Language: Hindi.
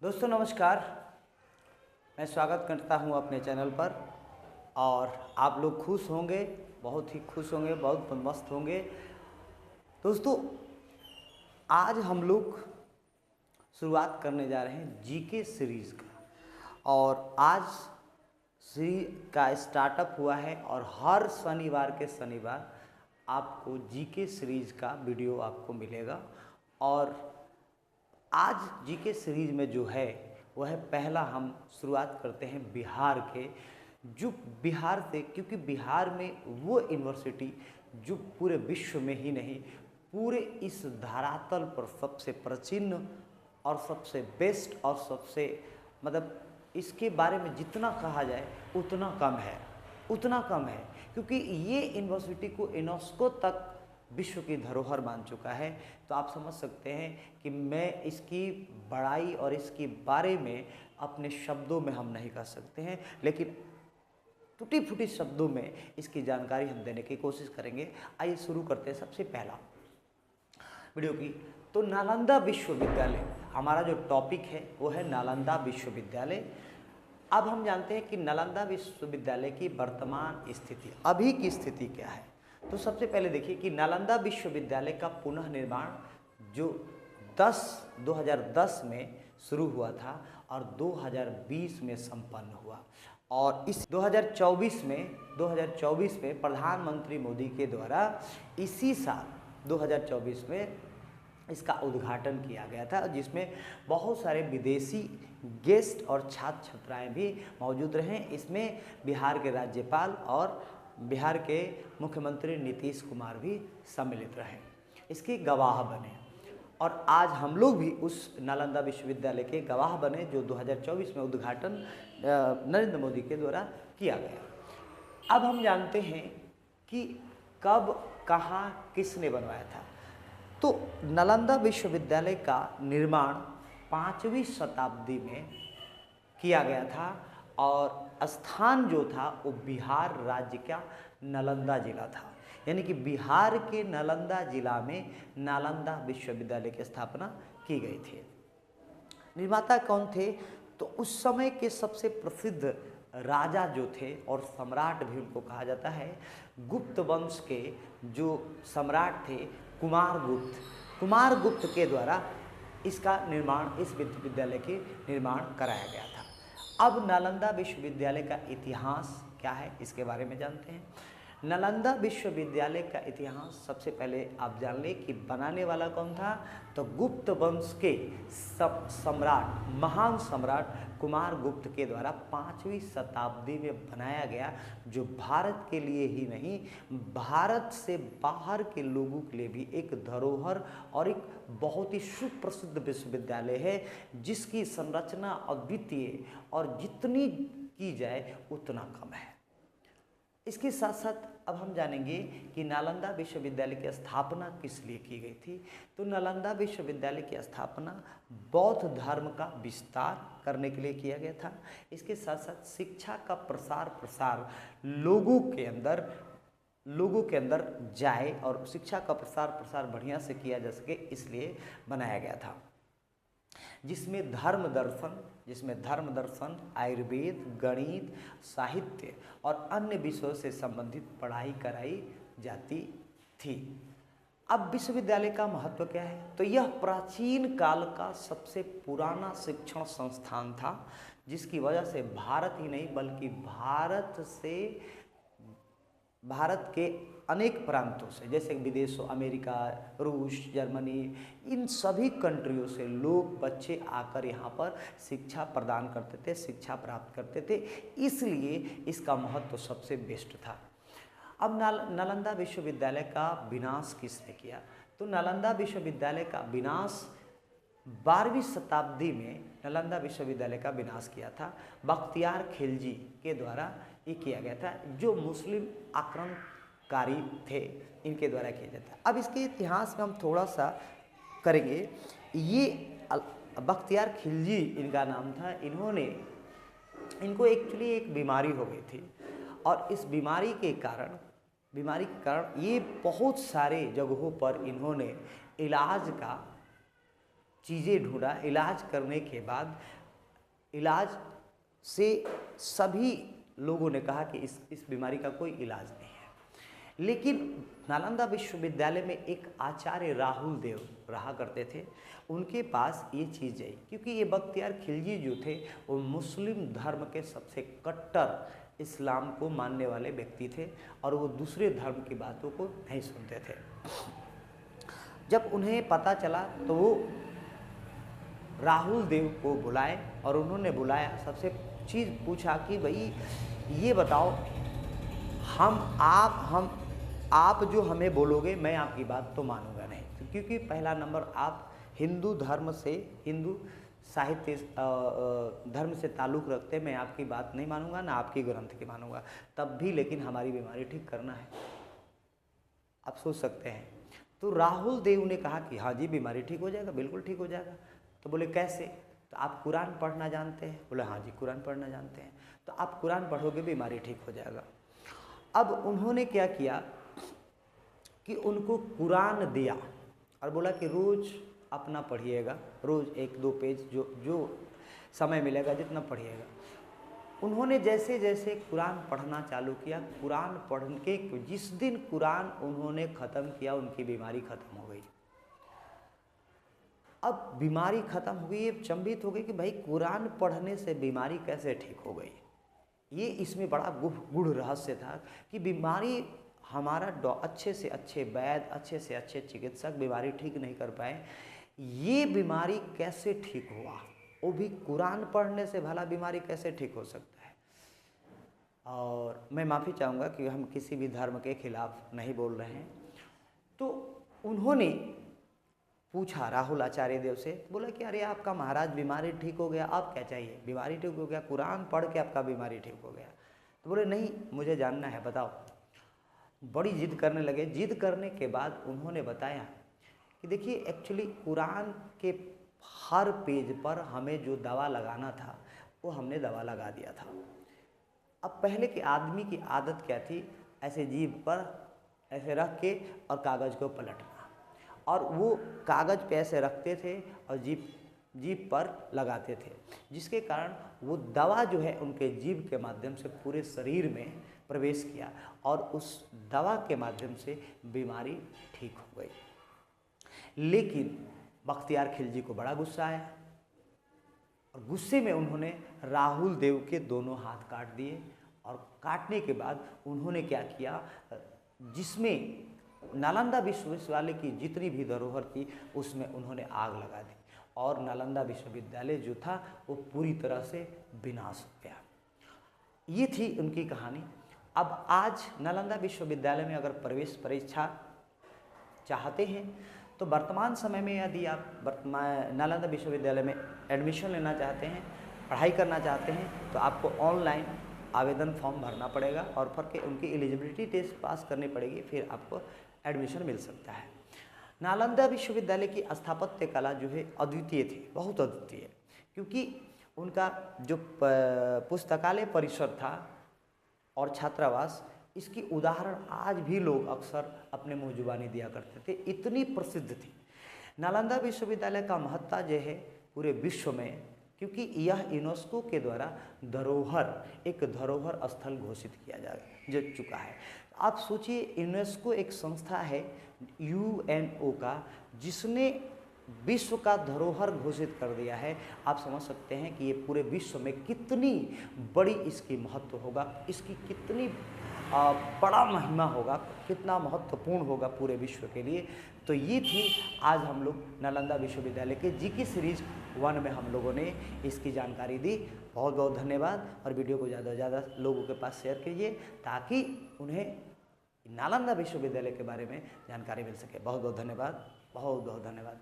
दोस्तों नमस्कार। मैं स्वागत करता हूं अपने चैनल पर और आप लोग खुश होंगे, बहुत ही खुश होंगे, बहुत मस्त होंगे। दोस्तों आज हम लोग शुरुआत करने जा रहे हैं जीके सीरीज़ का और आज सीरीज का स्टार्टअप हुआ है और हर शनिवार के शनिवार आपको जीके सीरीज़ का वीडियो आपको मिलेगा। और आज जीके सीरीज में जो है वह पहला हम शुरुआत करते हैं बिहार के, जो बिहार से, क्योंकि बिहार में वो यूनिवर्सिटी जो पूरे विश्व में ही नहीं पूरे इस धरातल पर सबसे प्राचीन और सबसे बेस्ट और सबसे मतलब इसके बारे में जितना कहा जाए उतना कम है, क्योंकि ये यूनिवर्सिटी को यूनेस्को तक विश्व की धरोहर मान चुका है। तो आप समझ सकते हैं कि मैं इसकी बड़ाई और इसके बारे में अपने शब्दों में हम नहीं कर सकते हैं, लेकिन टूटी फूटी शब्दों में इसकी जानकारी हम देने की कोशिश करेंगे। आइए शुरू करते हैं सबसे पहला वीडियो की। तो नालंदा विश्वविद्यालय हमारा जो टॉपिक है वो है नालंदा विश्वविद्यालय। अब हम जानते हैं कि नालंदा विश्वविद्यालय की वर्तमान स्थिति, अभी की स्थिति क्या है। तो सबसे पहले देखिए कि नालंदा विश्वविद्यालय का पुनः निर्माण जो 2010 में शुरू हुआ था और 2020 में संपन्न हुआ, और इस 2024 में प्रधानमंत्री मोदी के द्वारा इसी साल 2024 में इसका उद्घाटन किया गया था, जिसमें बहुत सारे विदेशी गेस्ट और छात्र छात्राएँ भी मौजूद रहे। इसमें बिहार के राज्यपाल और बिहार के मुख्यमंत्री नीतीश कुमार भी सम्मिलित रहे, इसके गवाह बने। और आज हम लोग भी उस नालंदा विश्वविद्यालय के गवाह बने जो 2024 में उद्घाटन नरेंद्र मोदी के द्वारा किया गया। अब हम जानते हैं कि कब, कहाँ, किसने बनवाया था। तो नालंदा विश्वविद्यालय का निर्माण 5वीं शताब्दी में किया गया था और स्थान जो था वो बिहार राज्य का नालंदा जिला था, यानी कि बिहार के नालंदा जिला में नालंदा विश्वविद्यालय की स्थापना की गई थी। निर्माता कौन थे? तो उस समय के सबसे प्रसिद्ध राजा जो थे और सम्राट भी उनको कहा जाता है, गुप्त वंश के जो सम्राट थे कुमार गुप्त के द्वारा इसका निर्माण, इस विश्वविद्यालय के निर्माण कराया गया था। अब नालंदा विश्वविद्यालय का इतिहास क्या है इसके बारे में जानते हैं। नालंदा विश्वविद्यालय का इतिहास सबसे पहले आप जान लें कि बनाने वाला कौन था। तो गुप्त वंश के सम्राट, महान सम्राट कुमार गुप्त के द्वारा 5वीं शताब्दी में बनाया गया, जो भारत के लिए ही नहीं भारत से बाहर के लोगों के लिए भी एक धरोहर और एक बहुत ही सुप्रसिद्ध विश्वविद्यालय है, जिसकी संरचना अद्वितीय और जितनी की जाए उतना कम है। इसके साथ साथ अब हम जानेंगे कि नालंदा विश्वविद्यालय की स्थापना किस लिए की गई थी। तो नालंदा विश्वविद्यालय की स्थापना बौद्ध धर्म का विस्तार करने के लिए किया गया था। इसके साथ साथ शिक्षा का प्रसार लोगों के अंदर जाए और शिक्षा का प्रसार बढ़िया से किया जा सके, इसलिए बनाया गया था, जिसमें धर्म दर्शन, आयुर्वेद, गणित, साहित्य और अन्य विषयों से संबंधित पढ़ाई कराई जाती थी। अब विश्वविद्यालय का महत्व क्या है? तो यह प्राचीन काल का सबसे पुराना शिक्षण संस्थान था, जिसकी वजह से भारत ही नहीं बल्कि भारत के अनेक प्रांतों से, जैसे विदेशों, अमेरिका, रूस, जर्मनी, इन सभी कंट्रियों से लोग, बच्चे आकर यहाँ पर शिक्षा प्रदान करते थे, शिक्षा प्राप्त करते थे, इसलिए इसका महत्व सबसे बेस्ट था। अब नालंदा विश्वविद्यालय का विनाश किसने किया? तो नालंदा विश्वविद्यालय का विनाश 12वीं शताब्दी में नालंदा विश्वविद्यालय का विनाश किया था बख्तियार खिलजी के द्वारा ये किया गया था, जो मुस्लिम आक्रमणकारी थे, इनके द्वारा किया जाता है। अब इसके इतिहास में हम थोड़ा सा करेंगे। ये बख्तियार खिलजी इनका नाम था। इनको एक्चुअली एक बीमारी हो गई थी और इस बीमारी के कारण ये बहुत सारे जगहों पर इन्होंने इलाज का चीज़ें ढूंढा, इलाज करने के बाद इलाज से सभी लोगों ने कहा कि इस बीमारी का कोई इलाज नहीं है। लेकिन नालंदा विश्वविद्यालय में एक आचार्य राहुल देव रहा करते थे, उनके पास ये चीज़ आई, क्योंकि ये बख्तियार खिलजी जो थे वो मुस्लिम धर्म के सबसे कट्टर इस्लाम को मानने वाले व्यक्ति थे और वो दूसरे धर्म की बातों को नहीं सुनते थे। जब उन्हें पता चला तो वो राहुल देव को बुलाए और उन्होंने बुलाया, सबसे चीज़ पूछा कि भाई ये बताओ, आप जो हमें बोलोगे मैं आपकी बात तो मानूंगा नहीं, क्योंकि पहला नंबर आप हिंदू धर्म से, हिंदू साहित्य धर्म से ताल्लुक़ रखते, मैं आपकी बात नहीं मानूंगा ना आपकी ग्रंथ की मानूंगा, तब भी लेकिन हमारी बीमारी ठीक करना है। आप सोच सकते हैं। तो राहुल देव ने कहा कि हाँ जी बीमारी ठीक हो जाएगा, बिल्कुल ठीक हो जाएगा। तो बोले कैसे? तो आप कुरान पढ़ना जानते हैं? बोले हाँ जी कुरान पढ़ना जानते हैं। तो आप कुरान पढ़ोगे बीमारी ठीक हो जाएगा। अब उन्होंने क्या किया कि उनको कुरान दिया और बोला कि रोज़ अपना पढ़िएगा, रोज़ 1-2 पेज जो समय मिलेगा जितना पढ़िएगा। उन्होंने जैसे जैसे कुरान पढ़ना चालू किया, कुरान पढ़ के जिस दिन कुरान उन्होंने ख़त्म किया उनकी बीमारी ख़त्म हो गई। अब बीमारी ख़त्म हो गई, ये चंभित हो गई कि भाई कुरान पढ़ने से बीमारी कैसे ठीक हो गई। ये इसमें बड़ा गूढ़ रहस्य था कि बीमारी हमारा अच्छे से अच्छे वैद्य, अच्छे से अच्छे चिकित्सक बीमारी ठीक नहीं कर पाए, ये बीमारी कैसे ठीक हुआ, वो भी कुरान पढ़ने से भला बीमारी कैसे ठीक हो सकता है। और मैं माफ़ी चाहूँगा कि हम किसी भी धर्म के खिलाफ नहीं बोल रहे हैं। तो उन्होंने पूछा राहुल आचार्य देव से, बोला कि अरे आपका महाराज बीमारी ठीक हो गया, आप क्या चाहिए? बीमारी ठीक हो गया, कुरान पढ़ के आपका बीमारी ठीक हो गया। तो बोले नहीं, मुझे जानना है, बताओ। बड़ी जिद करने लगे। जिद करने के बाद उन्होंने बताया कि देखिए एक्चुअली कुरान के हर पेज पर हमें जो दवा लगाना था वो हमने दवा लगा दिया था। अब पहले के आदमी की आदत क्या थी, ऐसे जीभ पर ऐसे रख के और कागज़ को पलटना, और वो कागज़ पे ऐसे रखते थे और जीभ पर लगाते थे, जिसके कारण वो दवा जो है उनके जीभ के माध्यम से पूरे शरीर में प्रवेश किया और उस दवा के माध्यम से बीमारी ठीक हो गई। लेकिन बख्तियार खिलजी को बड़ा गुस्सा आया और गुस्से में उन्होंने राहुल देव के दोनों हाथ काट दिए। और काटने के बाद उन्होंने क्या किया, जिसमें नालंदा विश्वविद्यालय की जितनी भी धरोहर थी उसमें उन्होंने आग लगा दी और नालंदा विश्वविद्यालय जो था वो पूरी तरह से विनाश हो गया। ये थी उनकी कहानी। अब आज नालंदा विश्वविद्यालय में अगर प्रवेश परीक्षा चाहते हैं तो वर्तमान समय में यदि आप नालंदा विश्वविद्यालय में एडमिशन लेना चाहते हैं, पढ़ाई करना चाहते हैं, तो आपको ऑनलाइन आवेदन फॉर्म भरना पड़ेगा और फिर के उनकी एलिजिबिलिटी टेस्ट पास करनी पड़ेगी, फिर आपको एडमिशन मिल सकता है। नालंदा विश्वविद्यालय की स्थापत्य कला जो है अद्वितीय थी, बहुत अद्वितीय, क्योंकि उनका जो पुस्तकालय परिसर था और छात्रावास, इसकी उदाहरण आज भी लोग अक्सर अपने मुँह जुबानी दिया करते थे, इतनी प्रसिद्ध थी। नालंदा विश्वविद्यालय का महत्ता जो है पूरे विश्व में, क्योंकि यह यूनेस्को के द्वारा एक धरोहर स्थल घोषित किया जा चुका है। आप सोचिए, यूनेस्को एक संस्था है यूएनओ का, जिसने विश्व का धरोहर घोषित कर दिया है। आप समझ सकते हैं कि ये पूरे विश्व में कितनी बड़ी इसकी महत्व होगा, इसकी कितनी बड़ा महिमा होगा, कितना महत्वपूर्ण होगा पूरे विश्व के लिए। तो ये थी आज हम लोग नालंदा विश्वविद्यालय के जीके सीरीज 1 में हम लोगों ने इसकी जानकारी दी। बहुत बहुत धन्यवाद और वीडियो को ज़्यादा से ज़्यादा लोगों के पास शेयर कीजिए ताकि उन्हें नालंदा विश्वविद्यालय के बारे में जानकारी मिल सके। बहुत बहुत धन्यवाद, बहुत बहुत धन्यवाद।